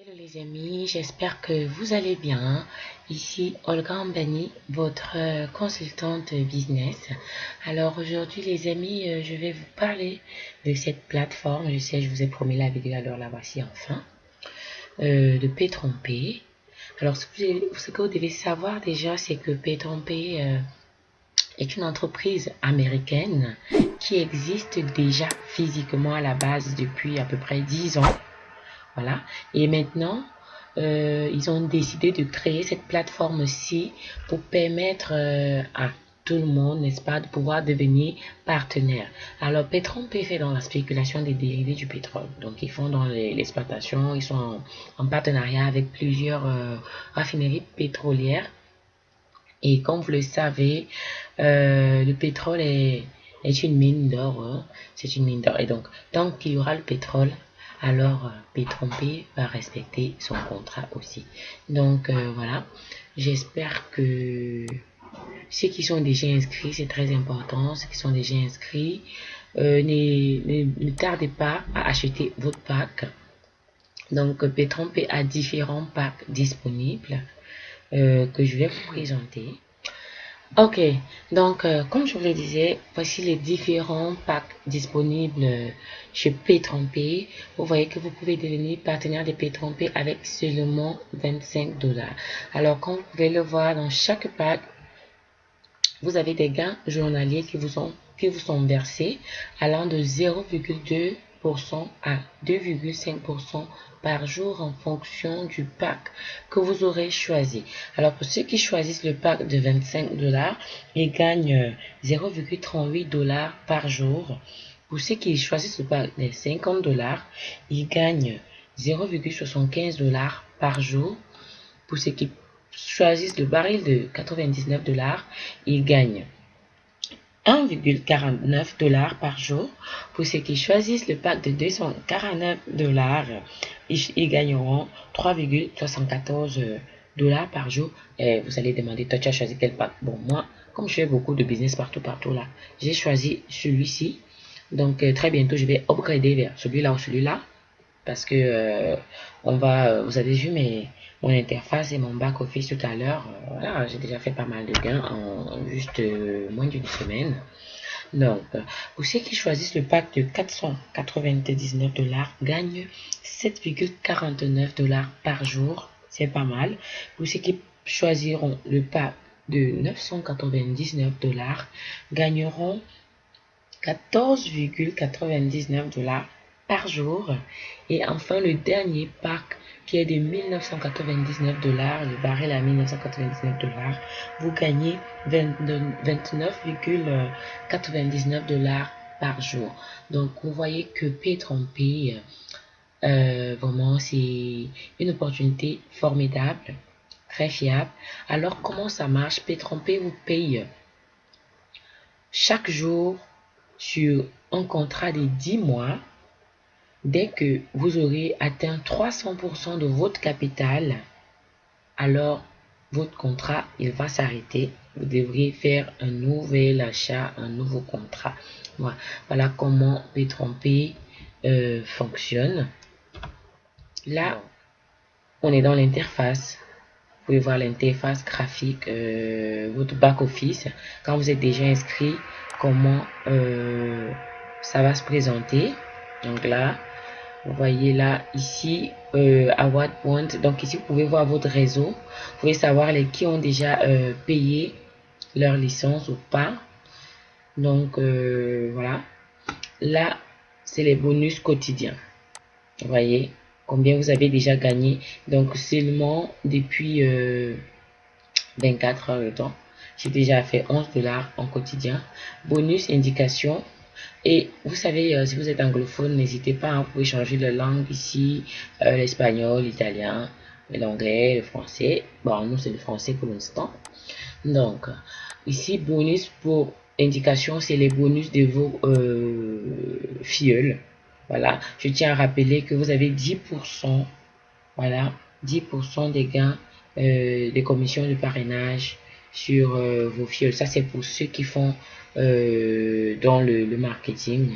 Hello les amis, j'espère que vous allez bien. Ici Olga Ambani, votre consultante business. Alors aujourd'hui les amis, je vais vous parler de cette plateforme. Je sais, je vous ai promis la vidéo, alors la voici enfin. De Pay-Trompé. Alors ce que vous devez savoir déjà, c'est que Pay-Trompé est une entreprise américaine qui existe déjà physiquement à la base depuis à peu près 10 ans. Voilà. Et maintenant, ils ont décidé de créer cette plateforme-ci pour permettre à tout le monde, n'est-ce pas, de pouvoir devenir partenaire. Alors, Petron-P fait dans la spéculation des dérivés du pétrole. Donc, ils font dans l'exploitation, ils sont en partenariat avec plusieurs raffineries pétrolières. Et comme vous le savez, le pétrole est une mine d'or. Hein. C'est une mine d'or. Et donc, tant qu'il y aura le pétrole, alors Petron-P va respecter son contrat aussi. Donc, voilà. J'espère que ceux qui sont déjà inscrits, c'est très important, ceux qui sont déjà inscrits, ne tardez pas à acheter votre pack. Donc, Petron-P a différents packs disponibles que je vais vous présenter. Ok, donc comme je vous le disais, voici les différents packs disponibles chez Pay-Trompé. Vous voyez que vous pouvez devenir partenaire de Pay-Trompé avec seulement 25 $. Alors comme vous pouvez le voir dans chaque pack, vous avez des gains journaliers qui vous sont versés allant de 0,2% à 2,5% par jour en fonction du pack que vous aurez choisi. Alors pour ceux qui choisissent le pack de 25 $, ils gagnent 0,38 $ par jour. Pour ceux qui choisissent le pack de 50 $, ils gagnent 0,75 $ par jour. Pour ceux qui choisissent le baril de 99 $, ils gagnent 1,49 $ par jour. Pour ceux qui choisissent le pack de 249 $, ils gagneront 3,74 $ par jour. Et vous allez demander, toi tu as choisi quel pack? Bon, moi, comme je fais beaucoup de business partout là, j'ai choisi celui-ci. Donc très bientôt, je vais upgrader vers celui-là ou celui-là. Parce que vous avez vu mon interface et mon back office tout à l'heure. Voilà, j'ai déjà fait pas mal de gains en juste moins d'une semaine. Donc, pour ceux qui choisissent le pack de 499 $, gagnent 7,49 $ par jour. C'est pas mal. Pour ceux qui choisiront le pack de 999 $, gagneront 14,99 $ par jour. Et enfin, le dernier pack qui est de 1999 $, le baril à 1999 $, vous gagnez 29,99 $ par jour. Donc, vous voyez que Pay-Trompé, vraiment, c'est une opportunité formidable, très fiable. Alors, comment ça marche? Pay-Trompé vous paye chaque jour sur un contrat de 10 mois. Dès que vous aurez atteint 300% de votre capital, alors votre contrat, il va s'arrêter. Vous devriez faire un nouvel achat, un nouveau contrat. Voilà comment Pay-Trompé fonctionne. Là, on est dans l'interface. Vous pouvez voir l'interface graphique, votre back-office. Quand vous êtes déjà inscrit, comment ça va se présenter. Donc là, vous voyez là, ici, à what point. Donc ici, vous pouvez voir votre réseau. Vous pouvez savoir qui ont déjà payé leur licence ou pas. Donc voilà. Là, c'est les bonus quotidiens. Vous voyez combien vous avez déjà gagné. Donc seulement depuis 24 heures de temps, j'ai déjà fait 11 $ en quotidien. Bonus indication. Et vous savez, si vous êtes anglophone, n'hésitez pas, hein, vous pouvez changer de langue ici, l'espagnol, l'italien, l'anglais, le français. Bon, nous c'est le français pour l'instant. Donc, ici, bonus pour indication, c'est les bonus de vos filleuls. Voilà, je tiens à rappeler que vous avez 10%, voilà, 10% des gains des commissions de parrainage sur vos filleuls. Ça, c'est pour ceux qui font dans le marketing.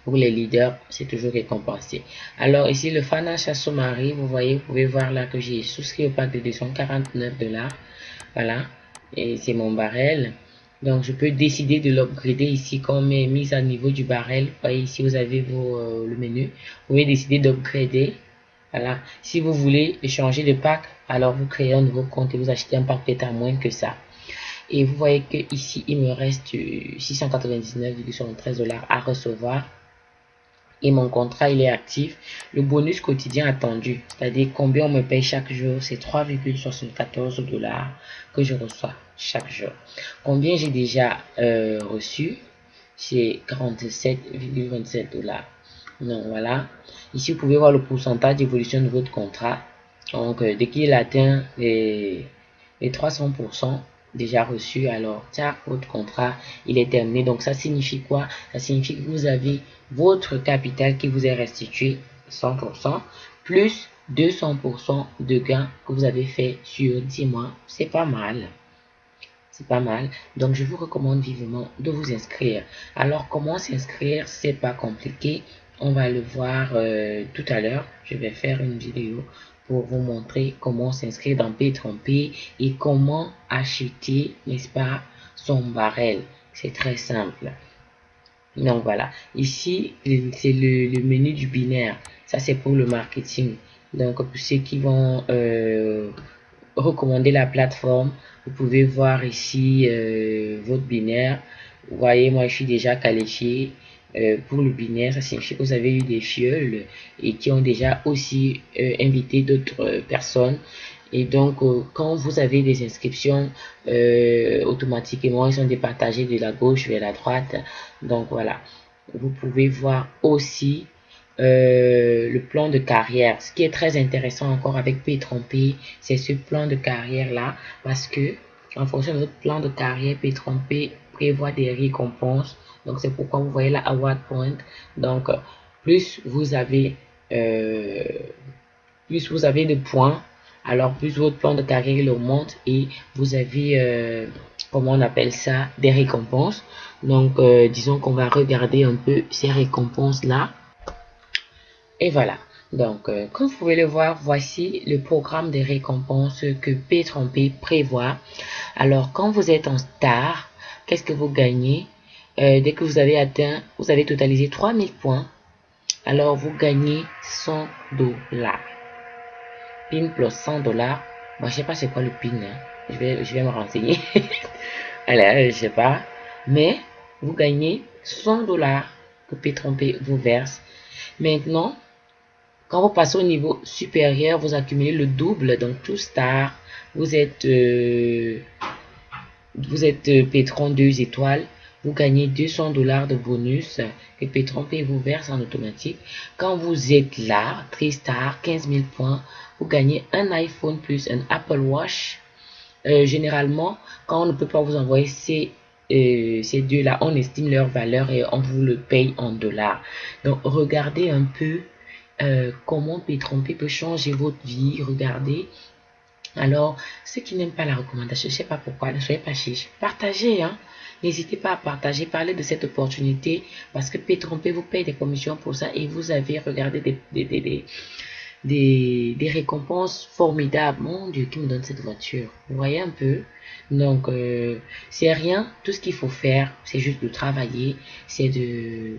pour les leaders, c'est toujours récompensé. Alors ici, le Financial Summary, vous voyez, vous pouvez voir là que j'ai souscrit au pack de 249 $. Voilà, et c'est mon barrel. Donc, je peux décider de l'upgrader ici comme mise à niveau du barrel. Vous voyez, ici, vous avez le menu. Vous pouvez décider d'upgrader. Voilà. Si vous voulez changer de pack, alors vous créez un nouveau compte et vous achetez un pack peut-être à moins que ça. Et vous voyez que ici, il me reste 699,73 $ à recevoir. Et mon contrat, il est actif. Le bonus quotidien attendu, c'est-à-dire combien on me paye chaque jour, c'est 3,74 $ que je reçois chaque jour. Combien j'ai déjà reçu, c'est 47,27 $. Donc voilà. Ici, vous pouvez voir le pourcentage d'évolution de votre contrat. Donc, dès qu'il atteint les 300% déjà reçus, alors ça, votre contrat, il est terminé. Donc, ça signifie quoi? Ça signifie que vous avez votre capital qui vous est restitué 100%, plus 200% de gains que vous avez fait sur 10 mois. C'est pas mal. C'est pas mal. Donc, je vous recommande vivement de vous inscrire. Alors, comment s'inscrire? C'est pas compliqué. On va le voir tout à l'heure. Je vais faire une vidéo pour vous montrer comment s'inscrire dans Pay et comment acheter, n'est-ce pas, son barrel. C'est très simple. Donc, voilà. Ici, c'est le menu du binaire. Ça, c'est pour le marketing. Donc, pour ceux qui vont recommander la plateforme, vous pouvez voir ici votre binaire. Vous voyez, moi je suis déjà qualifié pour le binaire. Ça signifie que vous avez eu des fioles et qui ont déjà aussi invité d'autres personnes. Et donc, quand vous avez des inscriptions, automatiquement, ils sont départagés de la gauche vers la droite. Donc, voilà. Vous pouvez voir aussi le plan de carrière. Ce qui est très intéressant encore avec Pay, c'est ce plan de carrière là, parce que en fonction de votre plan de carrière, Pay prévoit des récompenses. Donc c'est pourquoi vous voyez la Award Point. Donc plus vous avez de points, alors plus votre plan de carrière il augmente et vous avez comment on appelle ça, des récompenses. Donc disons qu'on va regarder un peu ces récompenses là. Et voilà. Donc, comme vous pouvez le voir, voici le programme de récompenses que Pay prévoit. Alors, quand vous êtes en star, qu'est-ce que vous gagnez? Dès que vous avez totalisé 3000 points, alors vous gagnez 100 $. PIN plus 100 $. Moi, je sais pas c'est quoi le PIN. Hein. Je vais me renseigner. Alors, je sais pas. Mais, vous gagnez 100 $ que Pay vous verse. Maintenant, quand vous passez au niveau supérieur, vous accumulez le double. Donc, tout star, vous êtes Pétron 2 étoiles. Vous gagnez 200 $ de bonus que Pay vous verse en automatique. Quand vous êtes là, 3 star, 15 000 points, vous gagnez un iPhone plus un Apple Watch. Généralement, quand on ne peut pas vous envoyer ces deux-là, on estime leur valeur et on vous le paye en dollars. Donc, regardez un peu comment Pay peut changer votre vie. Regardez. Alors, ceux qui n'aiment pas la recommandation, je ne sais pas pourquoi, ne soyez pas chiche. Partagez, hein. N'hésitez pas à partager, parler de cette opportunité parce que Pay vous paye des commissions pour ça et vous avez regardé des récompenses formidables. Mon Dieu, qui me donne cette voiture? Vous voyez un peu? Donc, c'est rien. Tout ce qu'il faut faire, c'est juste de travailler, c'est de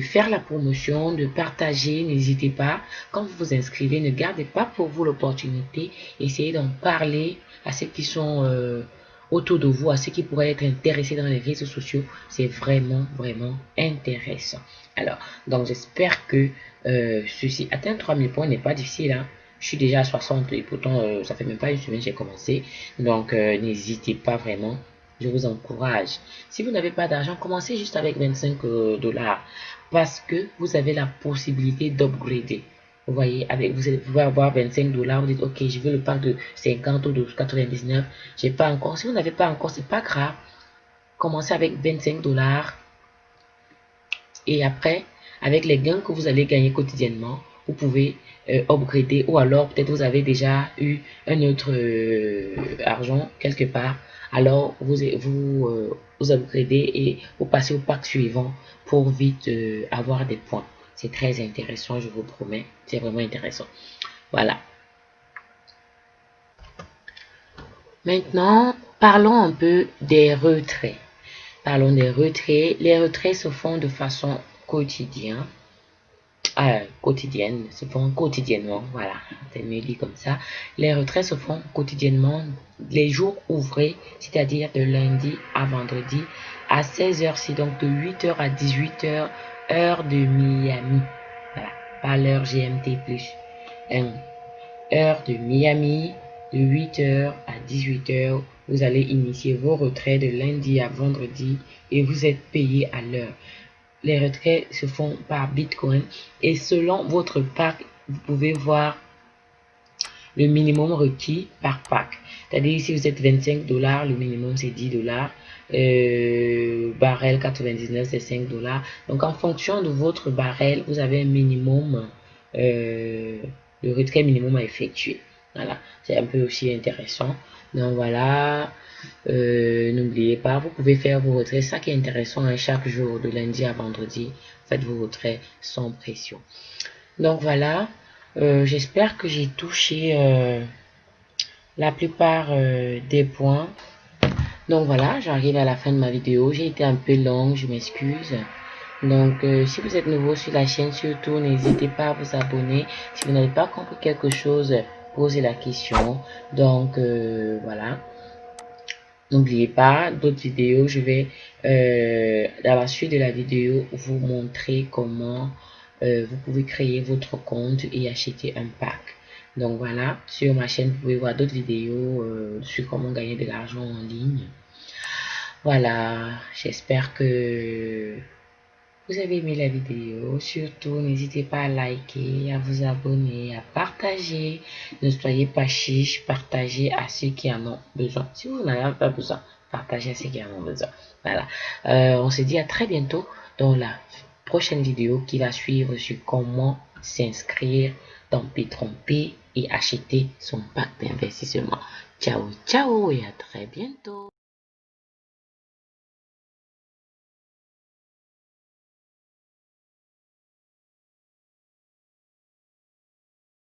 faire la promotion, de partager. N'hésitez pas, quand vous vous inscrivez, ne gardez pas pour vous l'opportunité, essayez d'en parler à ceux qui sont autour de vous, à ceux qui pourraient être intéressés dans les réseaux sociaux. C'est vraiment, vraiment intéressant. Alors, donc j'espère que ceci, atteindre 3000 points n'est pas difficile, hein. Je suis déjà à 60 et pourtant ça fait même pas une semaine que j'ai commencé. Donc n'hésitez pas vraiment. Je vous encourage. Si vous n'avez pas d'argent, commencez juste avec 25 $ parce que vous avez la possibilité d'upgrader. Vous voyez, vous pouvez avoir 25 $. Vous dites, ok, je veux le pack de 50 ou de 99. J'ai pas encore. Si vous n'avez pas encore, c'est pas grave. Commencez avec 25 $ et après, avec les gains que vous allez gagner quotidiennement, vous pouvez upgrader, ou alors peut-être vous avez déjà eu un autre argent quelque part, alors vous upgradez et vous passez au pack suivant pour vite avoir des points. C'est très intéressant, je vous promets, c'est vraiment intéressant. Voilà. Maintenant, parlons un peu des retraits. Parlons des retraits. Les retraits se font de façon quotidienne. Se font quotidiennement. Voilà, c'est mieux dit comme ça. Les retraits se font quotidiennement les jours ouvrés, c'est-à-dire de lundi à vendredi à 16h. C'est donc de 8h à 18h, heure de Miami. Voilà, pas l'heure GMT plus. Heure de Miami, de 8h à 18h, vous allez initier vos retraits de lundi à vendredi et vous êtes payé à l'heure. Les retraits se font par Bitcoin et selon votre pack, vous pouvez voir le minimum requis par pack. C'est-à-dire si vous êtes 25 $, le minimum c'est 10 $. Barrel 99 c'est 5 $. Donc en fonction de votre barrel, vous avez un minimum, le retrait minimum à effectuer. Voilà, c'est un peu aussi intéressant. Donc voilà, n'oubliez pas, vous pouvez faire vos retraits. Ça qui est intéressant, hein, chaque jour de lundi à vendredi, faites vos retraits sans pression. Donc voilà, j'espère que j'ai touché la plupart des points. Donc voilà, j'arrive à la fin de ma vidéo. J'ai été un peu longue, je m'excuse. Donc si vous êtes nouveau sur la chaîne, surtout n'hésitez pas à vous abonner. Si vous n'avez pas compris quelque chose, posez la question. Donc voilà. N'oubliez pas, d'autres vidéos, je vais dans la suite de la vidéo vous montrer comment vous pouvez créer votre compte et acheter un pack. Donc voilà, sur ma chaîne, vous pouvez voir d'autres vidéos sur comment gagner de l'argent en ligne. Voilà, j'espère que vous avez aimé la vidéo. Surtout, n'hésitez pas à liker, à vous abonner, à partager. Ne soyez pas chiche, partagez à ceux qui en ont besoin. Si vous n'en avez pas besoin, partagez à ceux qui en ont besoin. Voilà. On se dit à très bientôt dans la prochaine vidéo qui va suivre sur comment s'inscrire dans P3P et acheter son pack d'investissement. Ciao, ciao et à très bientôt.